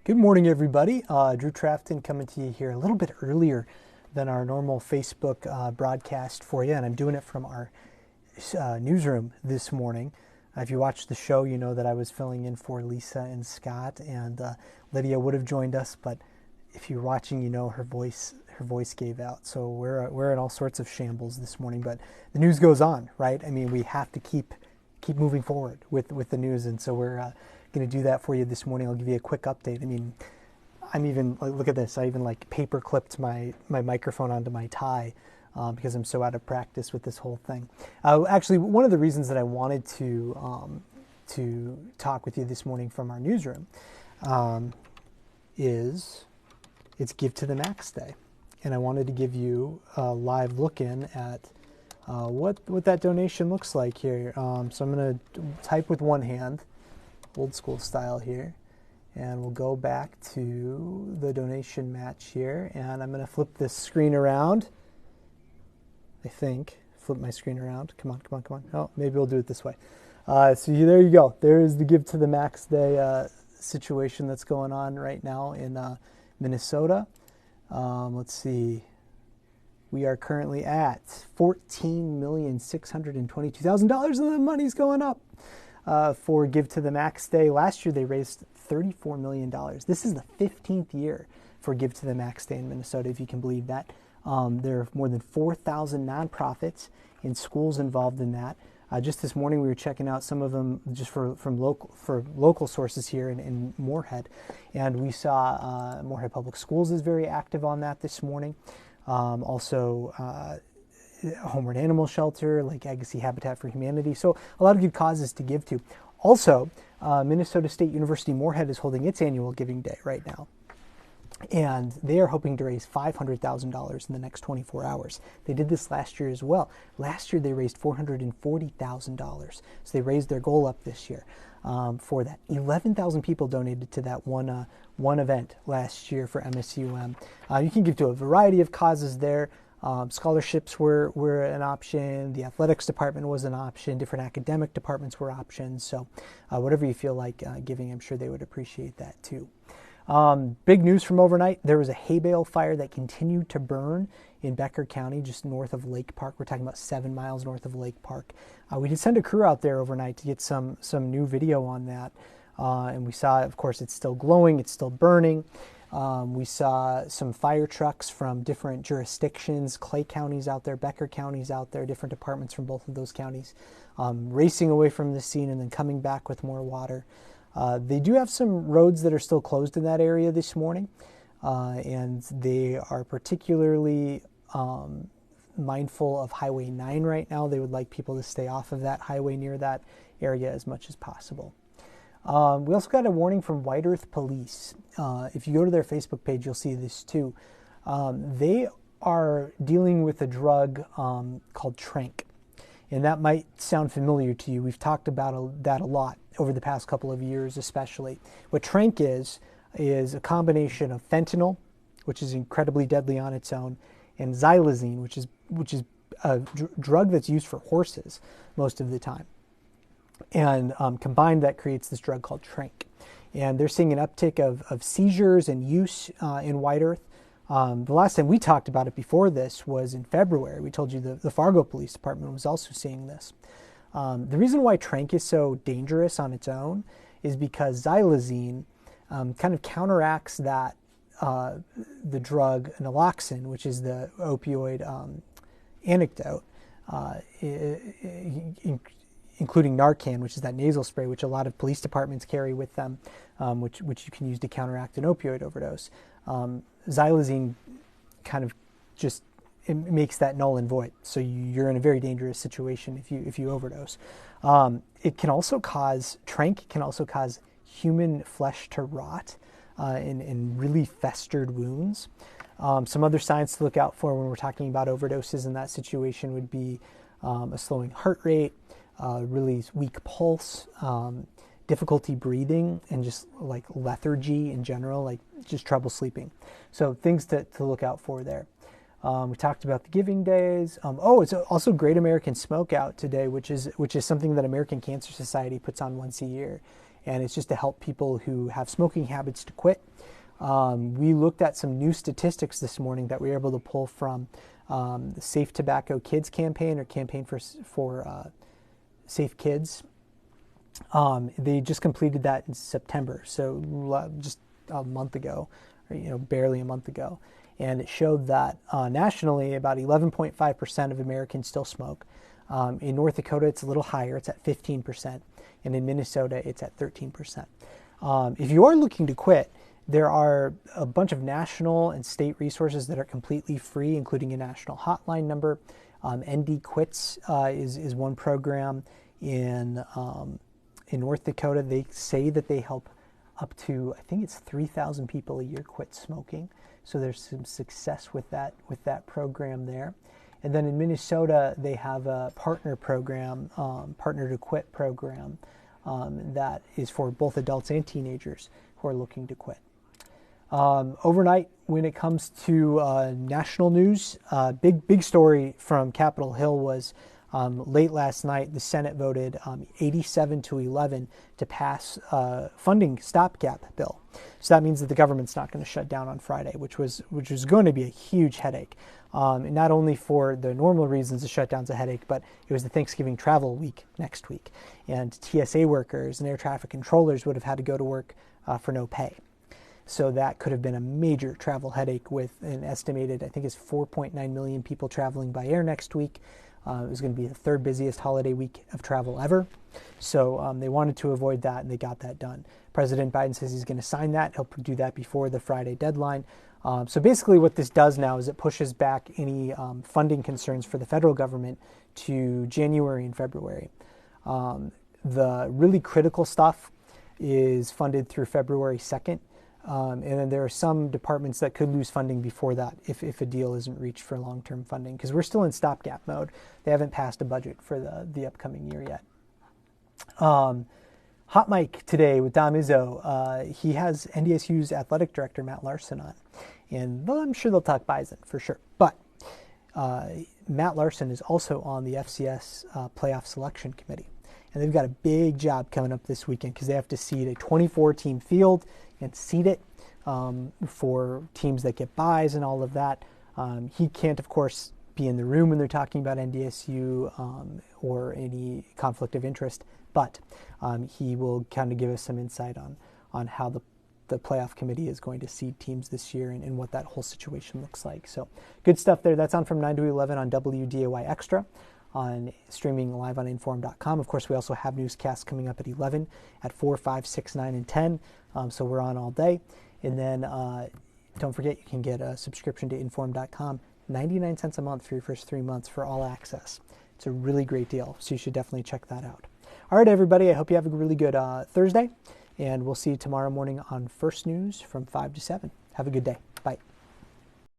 Good morning, everybody. Drew Trafton coming to you here a little bit earlier than our normal Facebook broadcast for you, and I'm doing it from our newsroom this morning. If you watched the show, you know that I was filling in for Lisa and Scott, and Lydia would have joined us, but if you're watching, you know her voice gave out. So we're in all sorts of shambles this morning, but the news goes on, right? I mean, we have to keep moving forward with the news, and so we're going to do that for you this morning. I'll give you a quick update. I mean, I'm even, look at this, I even like paper clipped my microphone onto my tie because I'm so out of practice with this whole thing. Actually, one of the reasons that I wanted to talk with you this morning from our newsroom is it's Give to the Max Day. And I wanted to give you a live look in at what that donation looks like here. So I'm going to type with one hand, old school style here, and we'll go back to the donation match here, and I'm going to flip this screen around. I think flip my screen around. Come on. Oh, maybe we'll do it this way. So there you go. There's the Give to the Max Day situation that's going on right now in Minnesota. Let's see. We are currently at $14,622,000, and the money's going up for Give to the Max Day. Last year, they raised $34 million. This is the 15th year for Give to the Max Day in Minnesota, if you can believe that. There are more than 4,000 nonprofits and schools involved in that. Just this morning, we were checking out some of them just for local sources here in Moorhead, and we saw Moorhead Public Schools is very active on that this morning. Also, Homeward Animal Shelter, Lake Agassiz Habitat for Humanity. So a lot of good causes to give to. Also, Minnesota State University Moorhead is holding its annual Giving Day right now. And they are hoping to raise $500,000 in the next 24 hours. They did this last year as well. Last year they raised $440,000. So they raised their goal up this year for that. 11,000 people donated to that one event last year for MSUM. You can give to a variety of causes there. Scholarships were an option. The athletics department was an option. Different academic departments were options. So whatever you feel like giving, I'm sure they would appreciate that too. Big news from overnight. There was a hay bale fire that continued to burn in Becker County, just north of Lake Park. We're talking about 7 miles north of Lake Park. We did send a crew out there overnight to get some new video on that. And we saw, of course, it's still glowing. It's still burning. We saw some fire trucks from different jurisdictions, Clay counties out there, Becker counties out there, different departments from both of those counties, racing away from the scene and then coming back with more water. They do have some roads that are still closed in that area this morning, and they are particularly mindful of Highway 9 right now. They would like people to stay off of that highway near that area as much as possible. We also got a warning from White Earth Police. If you go to their Facebook page, you'll see this too. They are dealing with a drug called Trank. And that might sound familiar to you. We've talked about that a lot over the past couple of years, especially. What Trank is a combination of fentanyl, which is incredibly deadly on its own, and xylazine, which is a drug that's used for horses most of the time. And combined, that creates this drug called Trank. And they're seeing an uptick of seizures and use in White Earth. The last time we talked about it before this was in February. We told you the Fargo Police Department was also seeing this. The reason why Trank is so dangerous on its own is because xylazine kind of counteracts that the drug naloxone, which is the opioid antidote, including Narcan, which is that nasal spray, which a lot of police departments carry with them, which you can use to counteract an opioid overdose. Xylazine kind of just it makes that null and void, so you're in a very dangerous situation if you overdose. It can also cause Trank can also cause human flesh to rot in really festered wounds. Some other signs to look out for when we're talking about overdoses in that situation would be a slowing heart rate, really weak pulse, difficulty breathing, and just like lethargy in general, like just trouble sleeping. So things to look out for there. We talked about the Giving Days. It's also Great American Smokeout today, which is something that American Cancer Society puts on once a year. and it's just to help people who have smoking habits to quit. We looked at some new statistics this morning that we were able to pull from the Safe Tobacco Kids campaign, or campaign for Safe Kids. They just completed that in September, so just a month ago, or barely a month ago, and it showed that nationally about 11.5% of Americans still smoke. In North Dakota, it's a little higher; it's at 15%, and in Minnesota, it's at 13%. If you are looking to quit, there are a bunch of national and state resources that are completely free, including a national hotline number. ND Quits is one program in North Dakota. They say that they help up to, I think it's 3,000 people a year quit smoking. So there's some success with that program there. And then in Minnesota, they have a partner program, Partner to Quit program, that is for both adults and teenagers who are looking to quit. Overnight, when it comes to national news, big story from Capitol Hill was late last night, the Senate voted 87-11 to pass funding stopgap bill. So that means that the government's not going to shut down on Friday, which was going to be a huge headache. Not only for the normal reasons the shutdown's a headache, but it was the Thanksgiving travel week next week. And TSA workers and air traffic controllers would have had to go to work for no pay. So that could have been a major travel headache, with an estimated, I think it's 4.9 million people traveling by air next week. It was going to be the third busiest holiday week of travel ever. So they wanted to avoid that, and they got that done. President Biden says he's going to sign that. He'll do that before the Friday deadline. So basically what this does now is it pushes back any funding concerns for the federal government to January and February. The really critical stuff is funded through February 2nd. And then there are some departments that could lose funding before that if a deal isn't reached for long-term funding, because we're still in stopgap mode. They haven't passed a budget for the upcoming year yet. Hot Mic today with Dom Izzo. He has NDSU's athletic director, Matt Larson, on. And I'm sure they'll talk Bison for sure. But Matt Larson is also on the FCS playoff selection committee. And they've got a big job coming up this weekend, because they have to seed a 24-team field and seed it for teams that get buys and all of that. He can't, of course, be in the room when they're talking about NDSU or any conflict of interest, but he will kind of give us some insight on how the playoff committee is going to seed teams this year and what that whole situation looks like. So good stuff there. That's on from 9 to 11 on WDAY Extra, on streaming live on inform.com. Of course, we also have newscasts coming up at 11, at 4, 5, 6, 9, and 10. So we're on all day. And then don't forget, you can get a subscription to inform.com, 99 cents a month for your first 3 months for all access. It's a really great deal, so you should definitely check that out. All right, everybody, I hope you have a really good Thursday, and we'll see you tomorrow morning on First News from 5 to 7. Have a good day. Bye.